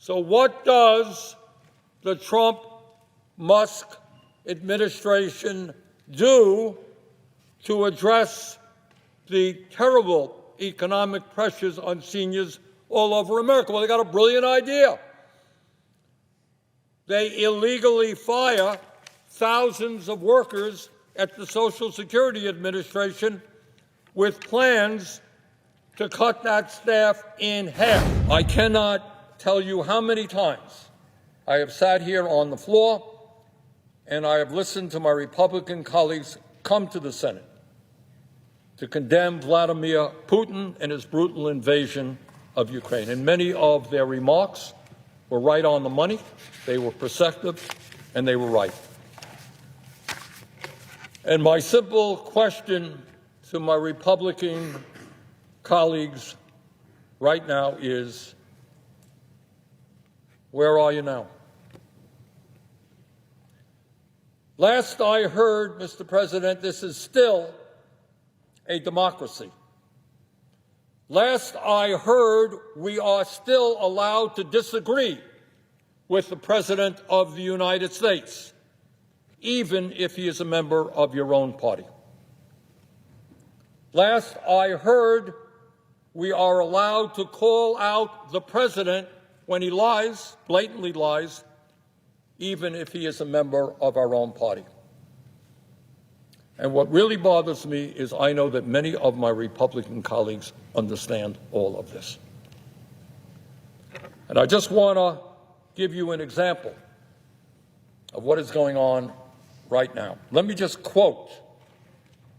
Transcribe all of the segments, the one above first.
So what does the Trump-Musk administration do to address the terrible economic pressures on seniors all over America? Well, they got a brilliant idea. They illegally fire thousands of workers at the Social Security Administration with plans to cut that staff in half. I cannot tell you how many times I have sat here on the floor and I have listened to my Republican colleagues come to the Senate to condemn Vladimir Putin and his brutal invasion of Ukraine. And many of their remarks were right on the money, they were perceptive, and they were right. And my simple question to my Republican colleagues right now is, where are you now? Last I heard, Mr. President, this is still a democracy. Last I heard, we are still allowed to disagree with the President of the United States, even if he is a member of your own party. Last I heard, we are allowed to call out the President when he lies, blatantly lies, even if he is a member of our own party. And what really bothers me is I know that many of my Republican colleagues understand all of this. And I just want to give you an example of what is going on right now. Let me just quote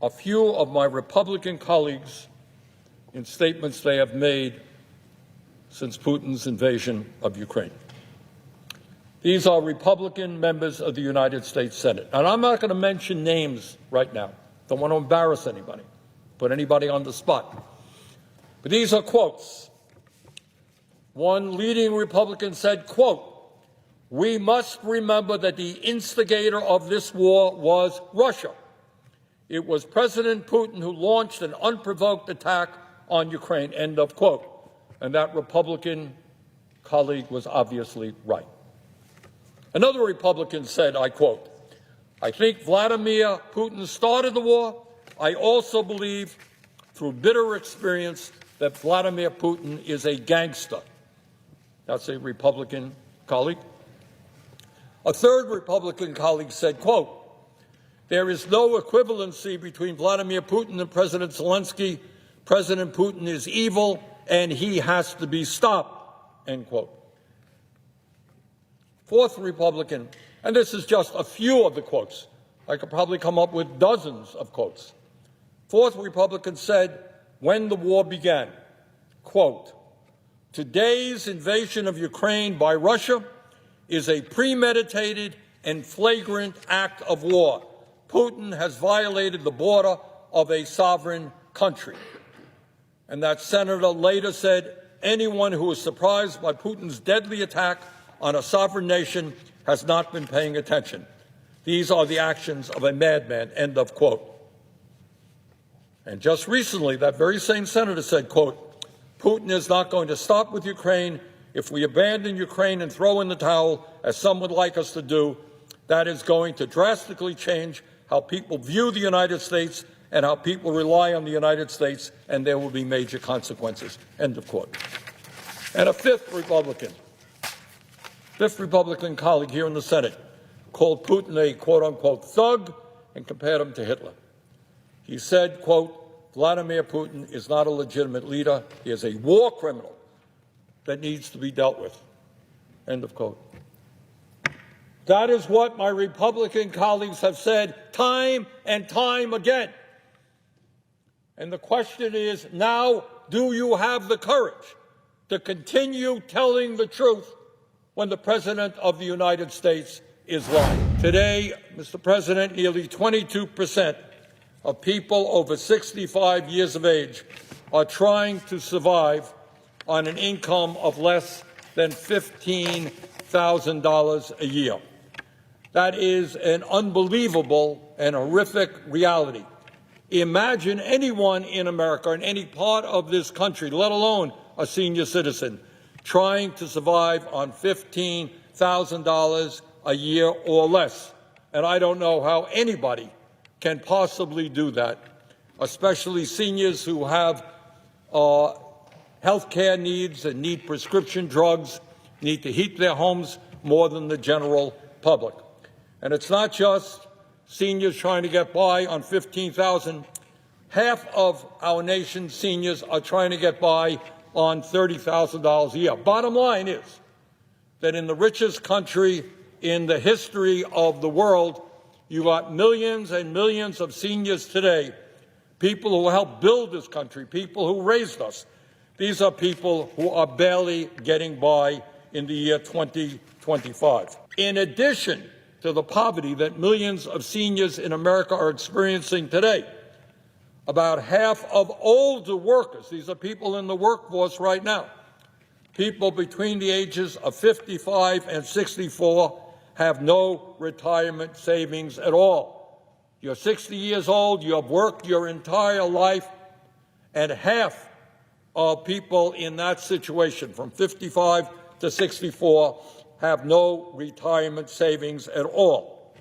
a few of my Republican colleagues in statements they have made since Putin's invasion of Ukraine. These are Republican members of the United States Senate. And I'm not going to mention names right now. Don't want to embarrass anybody, put anybody on the spot. But these are quotes. One leading Republican said, quote, "We must remember that the instigator of this war was Russia. It was President Putin who launched an unprovoked attack on Ukraine," end of quote. And that Republican colleague was obviously right. Another Republican said, I quote, "I think Vladimir Putin started the war. I also believe, through bitter experience, that Vladimir Putin is a gangster." That's a Republican colleague. A third Republican colleague said, quote, "There is no equivalency between Vladimir Putin and President Zelensky. President Putin is evil and he has to be stopped," end quote. Fourth Republican, and this is just a few of the quotes. I could probably come up with dozens of quotes. Fourth Republican said, when the war began, quote, "Today's invasion of Ukraine by Russia is a premeditated and flagrant act of war. Putin has violated the border of a sovereign country." And that senator later said, "Anyone who is surprised by Putin's deadly attack on a sovereign nation has not been paying attention. These are the actions of a madman," end of quote. And just recently, that very same senator said, quote, "Putin is not going to stop with Ukraine. If we abandon Ukraine and throw in the towel, as some would like us to do, that is going to drastically change how people view the United States and how people rely on the United States, and there will be major consequences," end of quote. And a fifth Republican colleague here in the Senate called Putin a quote-unquote thug and compared him to Hitler. He said, quote, "Vladimir Putin is not a legitimate leader. He is a war criminal that needs to be dealt with," end of quote. That is what my Republican colleagues have said time and time again. And the question is now, do you have the courage to continue telling the truth when the President of the United States is lying? Today, Mr. President, nearly 22% of people over 65 years of age are trying to survive on an income of less than $15,000 a year. That is an unbelievable and horrific reality. Imagine anyone in America, in any part of this country, let alone a senior citizen, trying to survive on $15,000 a year or less. And I don't know how anybody can possibly do that, especially seniors who have health care needs and need prescription drugs, need to heat their homes more than the general public. And it's not just seniors trying to get by on $15,000. Half of our nation's seniors are trying to get by on $30,000 a year. Bottom line is that in the richest country in the history of the world, you got millions and millions of seniors today, people who helped build this country, people who raised us. These are people who are barely getting by in the year 2025. In addition to the poverty that millions of seniors in America are experiencing today, about half of older workers, these are people in the workforce right now, people between the ages of 55 and 64 have no retirement savings at all. You're 60 years old, you have worked your entire life, and half of people in that situation, from 55 to 64, have no retirement savings at all.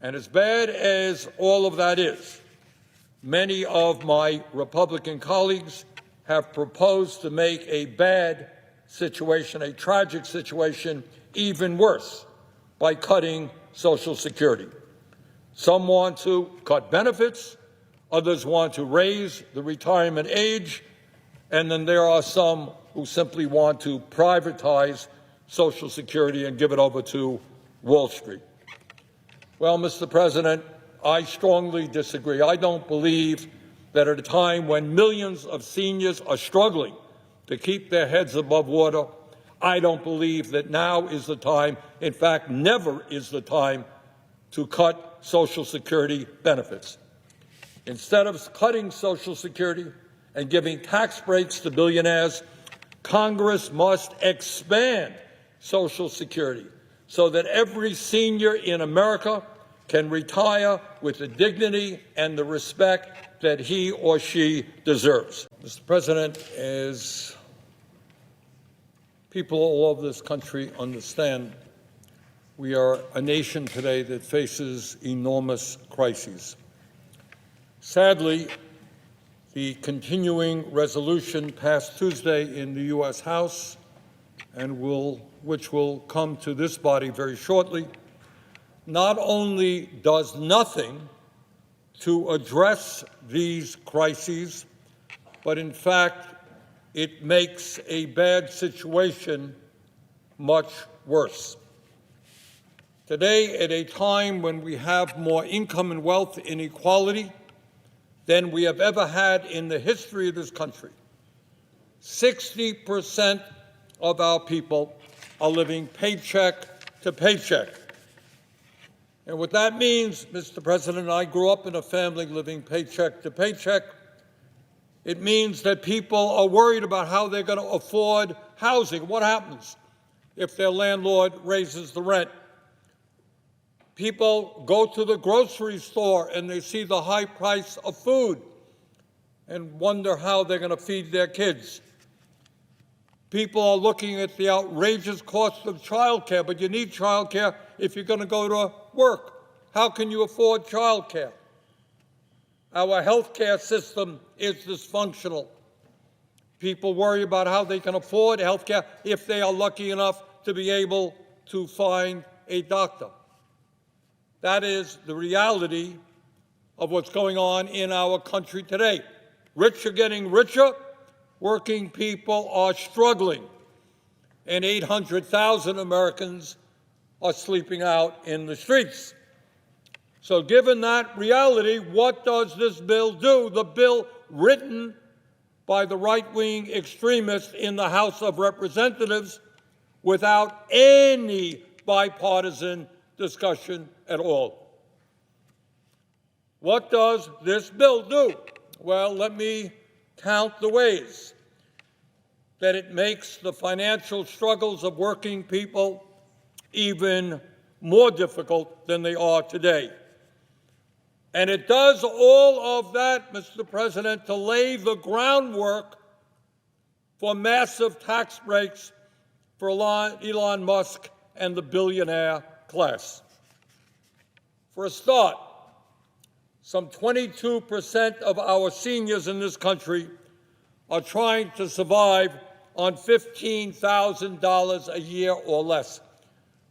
And as bad as all of that is, many of my Republican colleagues have proposed to make a bad situation, a tragic situation, even worse by cutting Social Security. Some want to cut benefits, others want to raise the retirement age, and then there are some who simply want to privatize Social Security and give it over to Wall Street. Well, Mr. President, I strongly disagree. I don't believe that at a time when millions of seniors are struggling to keep their heads above water, I don't believe that now is the time, in fact, never is the time, to cut Social Security benefits. Instead of cutting Social Security and giving tax breaks to billionaires, Congress must expand Social Security so that every senior in America can retire with the dignity and the respect that he or she deserves. Mr. President, as people all over this country understand, we are a nation today that faces enormous crises. Sadly, the continuing resolution passed Tuesday in the U.S. House, and which will come to this body very shortly, not only does nothing to address these crises, but in fact, it makes a bad situation much worse. Today, at a time when we have more income and wealth inequality than we have ever had in the history of this country, 60% of our people are living paycheck to paycheck. And what that means, Mr. President, I grew up in a family living paycheck to paycheck. It means that people are worried about how they're going to afford housing. What happens if their landlord raises the rent? People go to the grocery store and they see the high price of food and wonder how they're going to feed their kids. People are looking at the outrageous cost of childcare, but you need childcare if you're going to go to work. How can you afford childcare? Our health care system is dysfunctional. People worry about how they can afford health care if they are lucky enough to be able to find a doctor. That is the reality of what's going on in our country today. Rich are getting richer, working people are struggling, and 800,000 Americans are sleeping out in the streets. So given that reality, what does this bill do? The bill written by the right-wing extremists in the House of Representatives without any bipartisan discussion at all. What does this bill do? Well, let me count the ways that it makes the financial struggles of working people even more difficult than they are today. And it does all of that, Mr. President, to lay the groundwork for massive tax breaks for Elon Musk and the billionaire class. For a start, some 22% of our seniors in this country are trying to survive on $15,000 a year or less,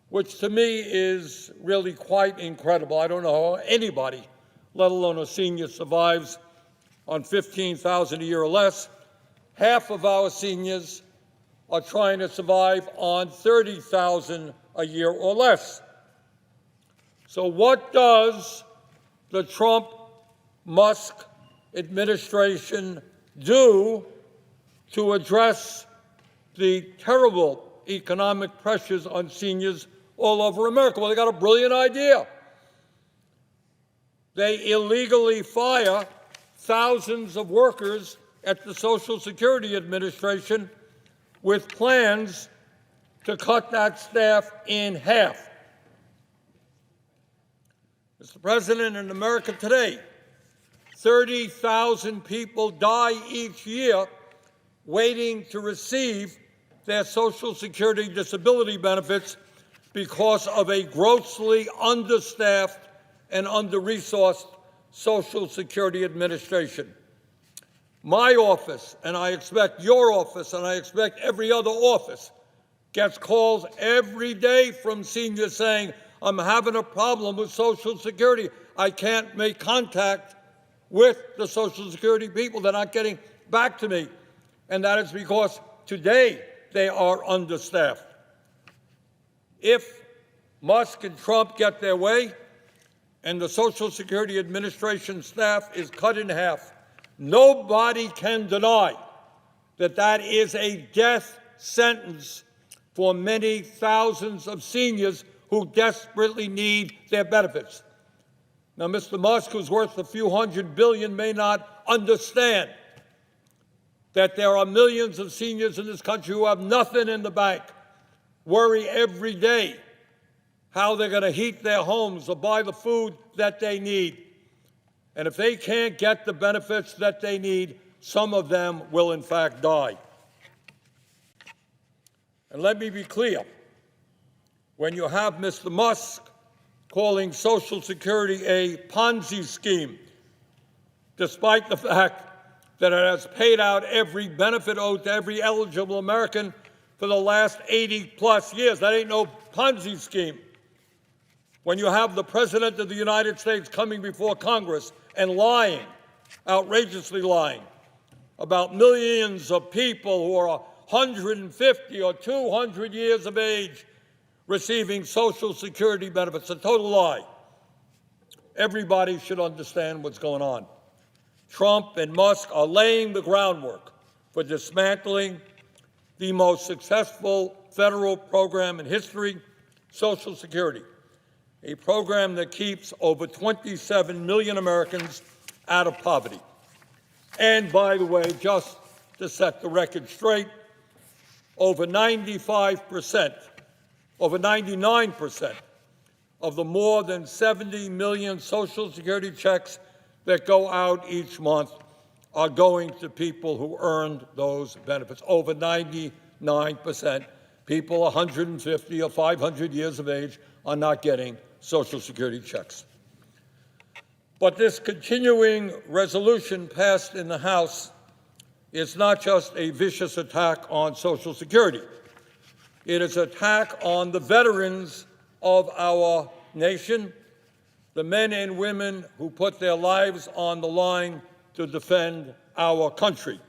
which to me is really quite incredible. I don't know how anybody, let alone a senior, survives on $15,000 a year or less. Half of our seniors are trying to survive on $30,000 a year or less. So what does the Trump-Musk administration do to address the terrible economic pressures on seniors all over America? Well, they got a brilliant idea. They illegally fire thousands of workers at the Social Security Administration with plans to cut that staff in half. Mr. President, in America today, 30,000 people die each year waiting to receive their Social Security disability benefits because of a grossly understaffed and under-resourced Social Security Administration. My office, and I expect your office, and I expect every other office, gets calls every day from seniors saying, I'm having a problem with Social Security. I can't make contact with the Social Security people. They're not getting back to me. And that is because today they are understaffed. If Musk and Trump get their way and the Social Security Administration staff is cut in half, nobody can deny that that is a death sentence for many thousands of seniors who desperately need their benefits. Now, Mr. Musk, who's worth a few $100 billion, may not understand that there are millions of seniors in this country who have nothing in the bank, worry every day how they're going to heat their homes or buy the food that they need. And if they can't get the benefits that they need, some of them will in fact die. And let me be clear, when you have Mr. Musk calling Social Security a Ponzi scheme, despite the fact that it has paid out every benefit owed to every eligible American for the last 80-plus years. That ain't no Ponzi scheme. When you have the President of the United States coming before Congress and lying, outrageously lying, about millions of people who are 150 or 200 years of age receiving Social Security benefits, a total lie. Everybody should understand what's going on. Trump and Musk are laying the groundwork for dismantling the most successful federal program in history, Social Security, a program that keeps over 27 million Americans out of poverty. And by the way, just to set the record straight, over 95%, over 99% of the more than 70 million Social Security checks that go out each month are going to people who earned those benefits. Over 99%, people 150 or 500 years of age are not getting Social Security checks. But this continuing resolution passed in the House is not just a vicious attack on Social Security. It is an attack on the veterans of our nation, the men and women who put their lives on the line to defend our country.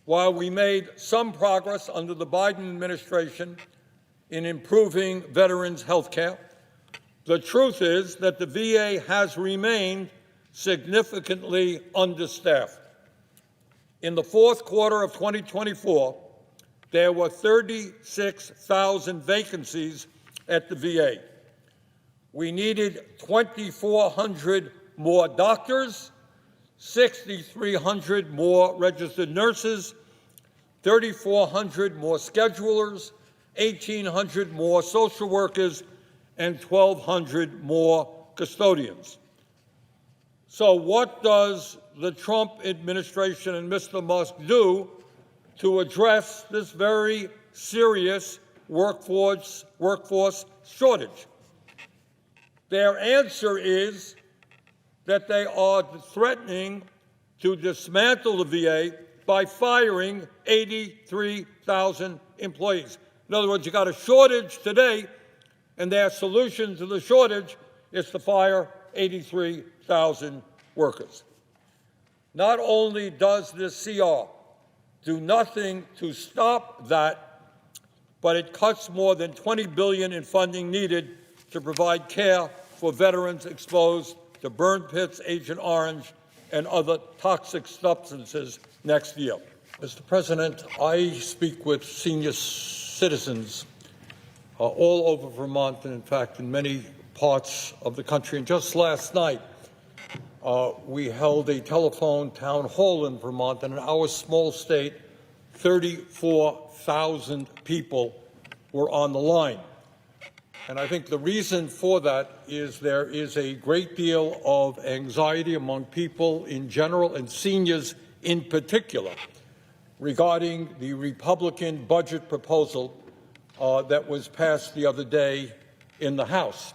While we made some progress under the Biden administration in improving veterans' health care, the truth is that the VA has remained significantly understaffed. In the fourth quarter of 2024, there were 36,000 vacancies at the VA. We needed 2,400 more doctors, 6,300 more registered nurses, 3,400 more schedulers, 1,800 more social workers, and 1,200 more custodians. So what does the Trump administration and Mr. Musk do to address this very serious workforce shortage. Their answer is that they are threatening to dismantle the VA by firing 83,000 employees. In other words, you got a shortage today, and their solution to the shortage is to fire 83,000 workers. Not only does this CR do nothing to stop that, but it cuts more than $20 billion in funding needed to provide care for veterans exposed to burn pits, Agent Orange, and other toxic substances next year. Mr. President, I speak with senior citizens all over Vermont and, in fact, in many parts of the country. And just last night, we held a telephone town hall in Vermont, and in our small state, 34,000 people were on the line. And I think the reason for that is there is a great deal of anxiety among people in general and seniors in particular regarding the Republican budget proposal that was passed the other day in the House.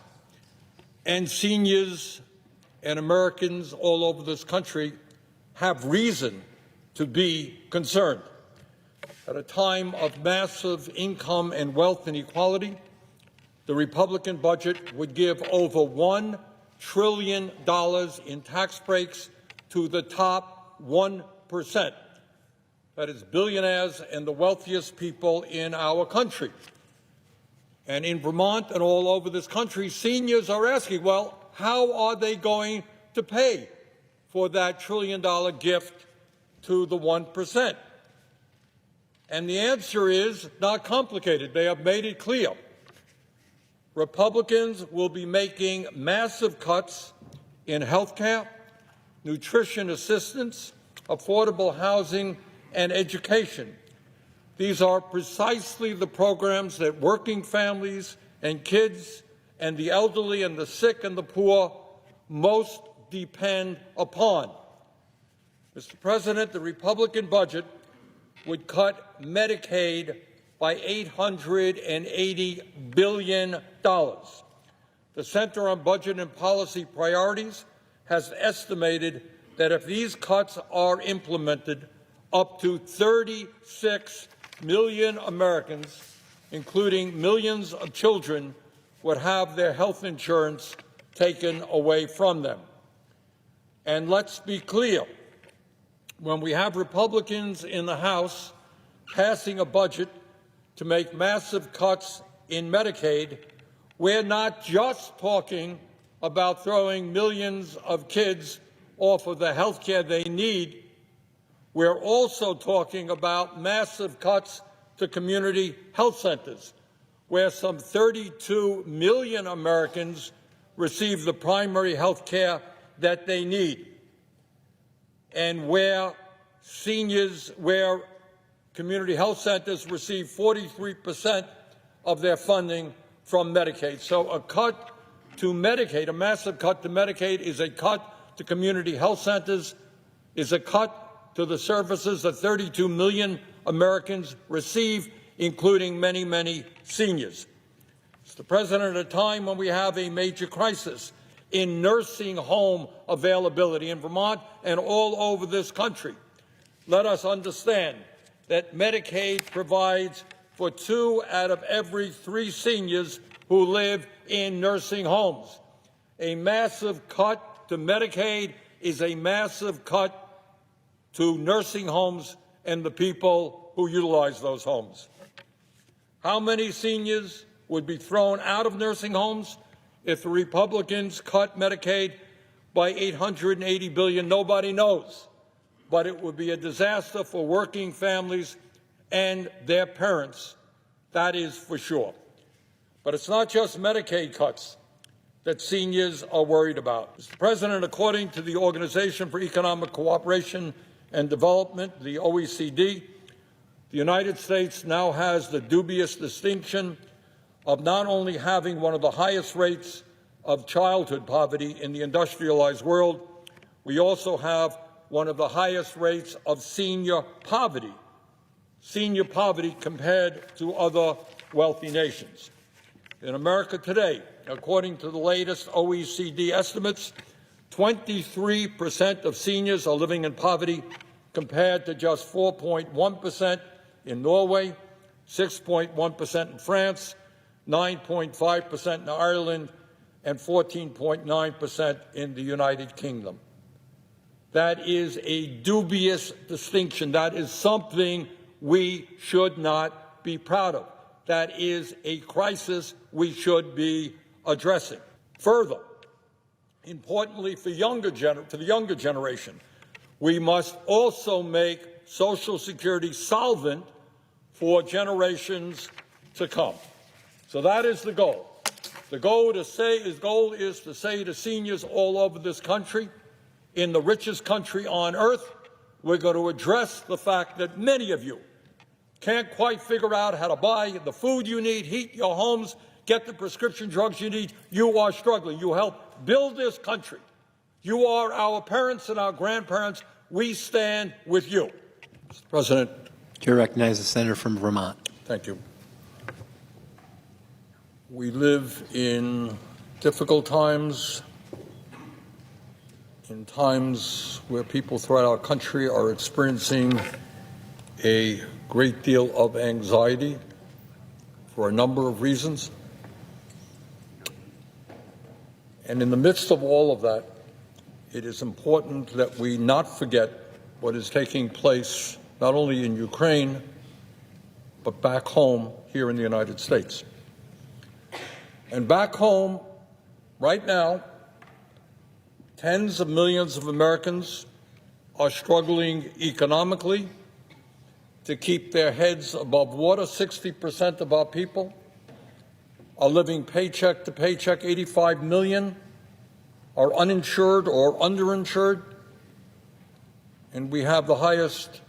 And seniors and Americans all over this country have reason to be concerned. At a time of massive income and wealth inequality, the Republican budget would give over $1 trillion in tax breaks to the top 1%. That is billionaires and the wealthiest people in our country. And in Vermont and all over this country, seniors are asking, well, how are they going to pay for that $1 trillion gift to the 1%? And the answer is not complicated. They have made it clear. Republicans will be making massive cuts in health care, nutrition assistance, affordable housing, and education. These are precisely the programs that working families and kids and the elderly and the sick and the poor most depend upon. Mr. President, the Republican budget would cut Medicaid by $880 billion. The Center on Budget and Policy Priorities has estimated that if these cuts are implemented, up to 36 million Americans, including millions of children, would have their health insurance taken away from them. And let's be clear, when we have Republicans in the House passing a budget to make massive cuts in Medicaid, we're not just talking about throwing millions of kids off of the health care they need. We're also talking about massive cuts to community health centers, where some 32 million Americans receive the primary health care that they need, and where community health centers receive 43% of their funding from Medicaid. So a cut to Medicaid, a massive cut to Medicaid, is a cut to community health centers, is a cut to the services that 32 million Americans receive, including many, many seniors. Mr. President, at a time when we have a major crisis in nursing home availability in Vermont and all over this country, let us understand that Medicaid provides for 2 out of every 3 seniors who live in nursing homes. A massive cut to Medicaid is a massive cut to nursing homes and the people who utilize those homes. How many seniors would be thrown out of nursing homes if the Republicans cut Medicaid by $880 billion? Nobody knows. But it would be a disaster for working families and their parents. That is for sure. But it's not just Medicaid cuts that seniors are worried about. Mr. President, according to the Organization for Economic Cooperation and Development, the OECD, the United States now has the dubious distinction of not only having one of the highest rates of childhood poverty in the industrialized world, we also have one of the highest rates of senior poverty. senior poverty compared to other wealthy nations. In America today, according to the latest OECD estimates, 23% of seniors are living in poverty compared to just 4.1% in Norway, 6.1% in France, 9.5% in Ireland, and 14.9% in the United Kingdom. That is a dubious distinction. That is something we should not be proud of. That is a crisis we should be addressing. Further, importantly for the younger generation, we must also make Social Security solvent for generations to come. So that is the goal. The goal is to say to seniors all over this country, in the richest country on earth, we're going to address the fact that many of you can't quite figure out how to buy the food you need, heat your homes, get the prescription drugs you need. You are struggling. You help build this country. You are our parents and our grandparents. We stand with you. Mr. President. You recognize the senator from Vermont. Thank you. We live in difficult times, in times where people throughout our country are experiencing a great deal of anxiety for a number of reasons. And in the midst of all of that, it is important that we not forget what is taking place not only in Ukraine, but back home here in the United States. And back home, right now, tens of millions of Americans are struggling economically to keep their heads above water. 60% of our people are living paycheck to paycheck. 85 million are uninsured or underinsured. And we have the highest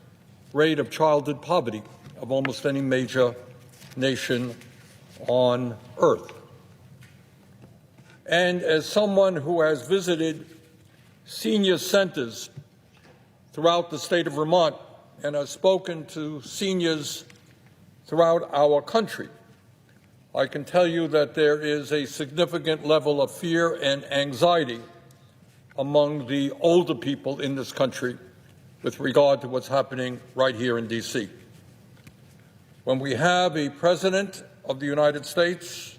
rate of childhood poverty of almost any major nation on earth. And as someone who has visited senior centers throughout the state of Vermont and has spoken to seniors throughout our country, I can tell you that there is a significant level of fear and anxiety among the older people in this country with regard to what's happening right here in D.C. When we have a president of the United States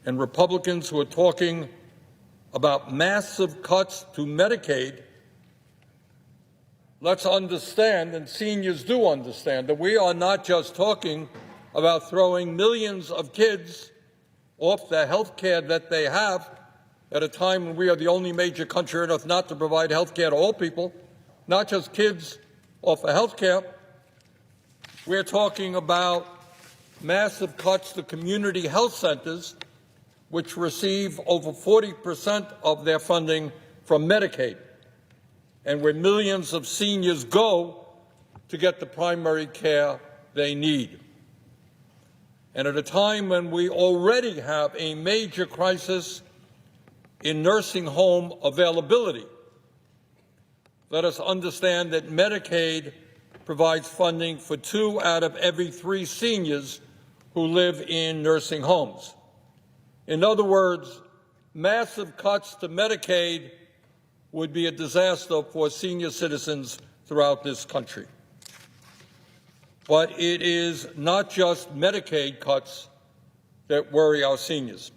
and Republicans who are talking about massive cuts to Medicaid, let's understand, and seniors do understand, that we are not just talking about throwing millions of kids off the health care that they have at a time when we are the only major country on earth not to provide health care to all people, not just kids off of health care. We're talking about massive cuts to community health centers, which receive over 40% of their funding from Medicaid, and where millions of seniors go to get the primary care they need. And at a time when we already have a major crisis in nursing home availability, let us understand that Medicaid provides funding for 2 out of every 3 seniors who live in nursing homes. In other words, massive cuts to Medicaid would be a disaster for senior citizens throughout this country. But it is not just Medicaid cuts that worry our seniors.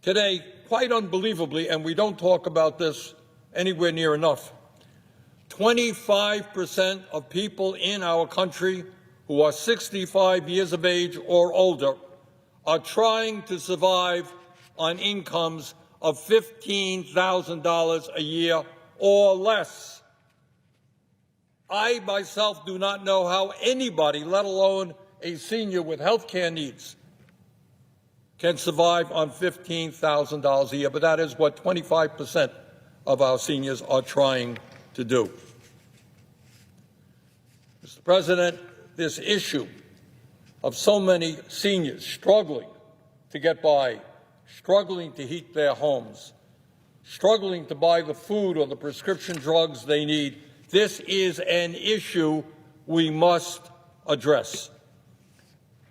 Today, quite unbelievably, and we don't talk about this anywhere near enough, 25% of people in our country who are 65 years of age or older are trying to survive on incomes of $15,000 a year or less. I myself do not know how anybody, let alone a senior with health care needs, can survive on $15,000 a year, but that is what 25% of our seniors are trying to do. Mr. President, this issue of so many seniors struggling to get by, struggling to heat their homes, struggling to buy the food or the prescription drugs they need, this is an issue we must address.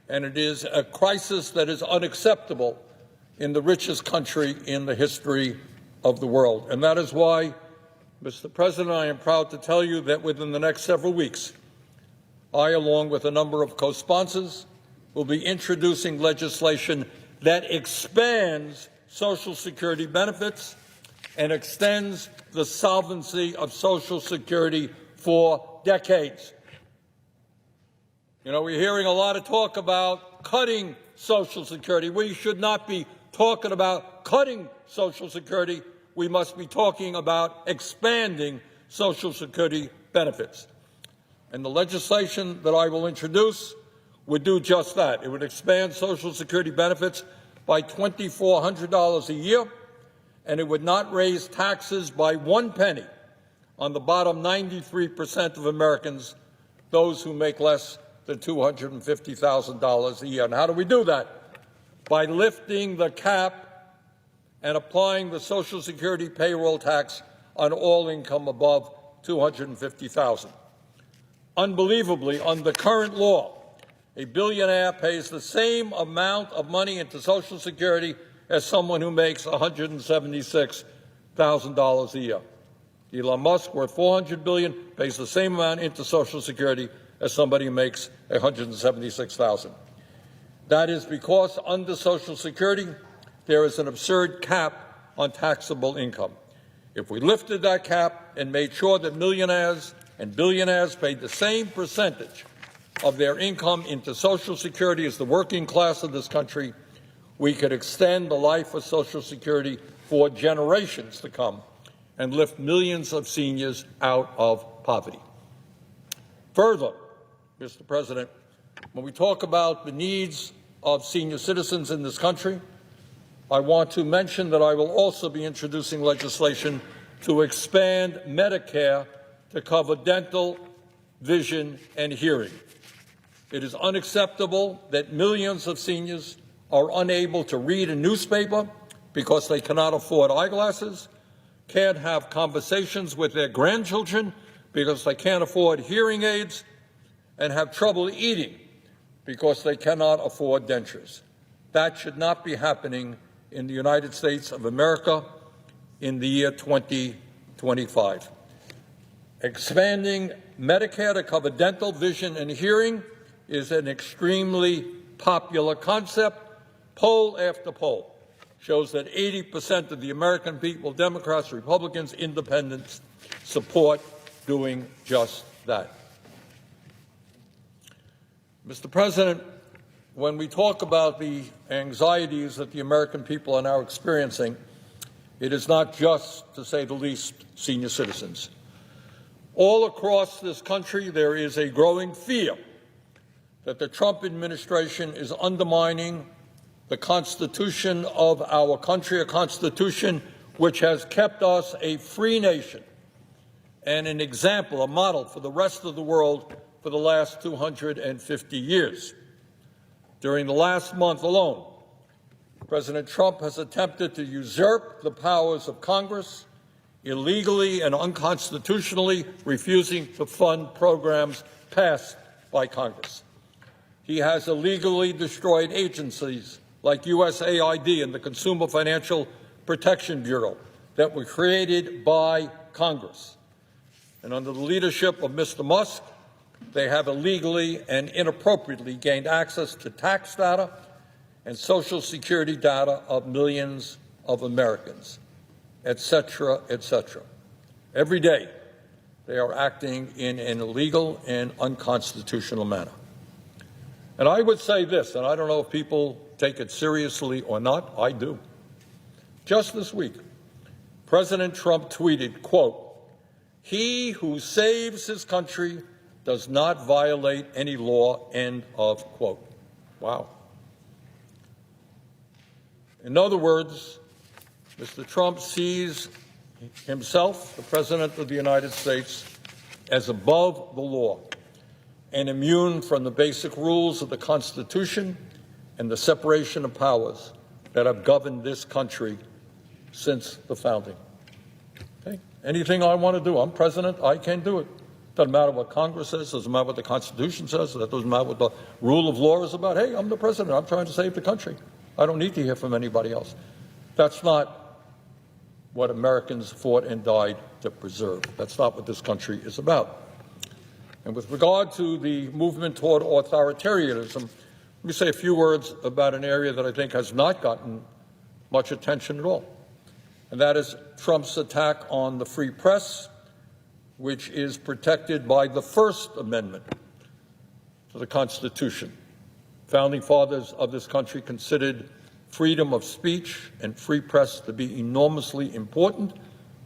And it is a crisis that is unacceptable in the richest country in the history of the world. And that is why, Mr. President, I am proud to tell you that within the next several weeks, I, along with a number of co-sponsors, will be introducing legislation that expands Social Security benefits and extends the solvency of Social Security for decades. You know, we're hearing a lot of talk about cutting Social Security. We should not be talking about cutting Social Security. We must be talking about expanding Social Security benefits. And the legislation that I will introduce would do just that. It would expand Social Security benefits by $2,400 a year, and it would not raise taxes by 1 penny on the bottom 93% of Americans, those who make less than $250,000 a year. And how do we do that? By lifting the cap and applying the Social Security payroll tax on all income above $250,000. Unbelievably, under current law, a billionaire pays the same amount of money into Social Security as someone who makes $176,000 a year. Elon Musk, worth $400 billion, pays the same amount into Social Security as somebody who makes $176,000. That is because under Social Security, there is an absurd cap on taxable income. If we lifted that cap and made sure that millionaires and billionaires paid the same percentage of their income into Social Security as the working class of this country, we could extend the life of Social Security for generations to come and lift millions of seniors out of poverty. Further, Mr. President, when we talk about the needs of senior citizens in this country, I want to mention that I will also be introducing legislation to expand Medicare to cover dental, vision, and hearing. It is unacceptable that millions of seniors are unable to read a newspaper because they cannot afford eyeglasses, can't have conversations with their grandchildren because they can't afford hearing aids, and have trouble eating because they cannot afford dentures. That should not be happening in the United States of America in the year 2025. Expanding Medicare to cover dental, vision, and hearing is an extremely popular concept. Poll after poll shows that 80% of the American people, Democrats, Republicans, Independents, support doing just that. Mr. President, when we talk about the anxieties that the American people are now experiencing, it is not just, to say the least, senior citizens. All across this country, there is a growing fear that the Trump administration is undermining the Constitution of our country, a Constitution which has kept us a free nation and an example, a model for the rest of the world for the last 250 years. During the last month alone, President Trump has attempted to usurp the powers of Congress, illegally and unconstitutionally refusing to fund programs passed by Congress. He has illegally destroyed agencies like USAID and the Consumer Financial Protection Bureau that were created by Congress. And under the leadership of Mr. Musk, they have illegally and inappropriately gained access to tax data and Social Security data of millions of Americans, et cetera, et cetera. Every day, they are acting in an illegal and unconstitutional manner. And I would say this, and I don't know if people take it seriously or not, I do. Just this week, President Trump tweeted, quote, "He who saves his country does not violate any law," end of quote. Wow. In other words, Mr. Trump sees himself, the President of the United States, as above the law and immune from the basic rules of the Constitution and the separation of powers that have governed this country since the founding. Okay? Anything I want to do, I'm president, I can do it. Doesn't matter what Congress says, doesn't matter what the Constitution says, that doesn't matter what the rule of law is about. Hey, I'm the president, I'm trying to save the country. I don't need to hear from anybody else. That's not what Americans fought and died to preserve. That's not what this country is about. And with regard to the movement toward authoritarianism, let me say a few words about an area that I think has not gotten much attention at all, and that is Trump's attack on the free press, which is protected by the First Amendment to the Constitution. Founding fathers of this country considered freedom of speech and free press to be enormously important.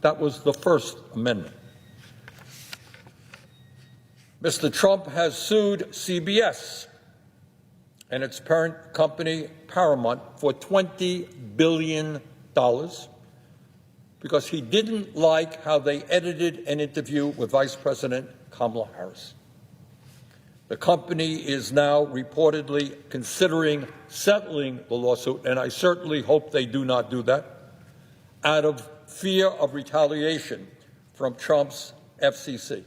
That was the First Amendment. Mr. Trump has sued CBS and its parent company, Paramount, for $20 billion because he didn't like how they edited an interview with Vice President Kamala Harris. The company is now reportedly considering settling the lawsuit, and I certainly hope they do not do that, out of fear of retaliation from Trump's FCC.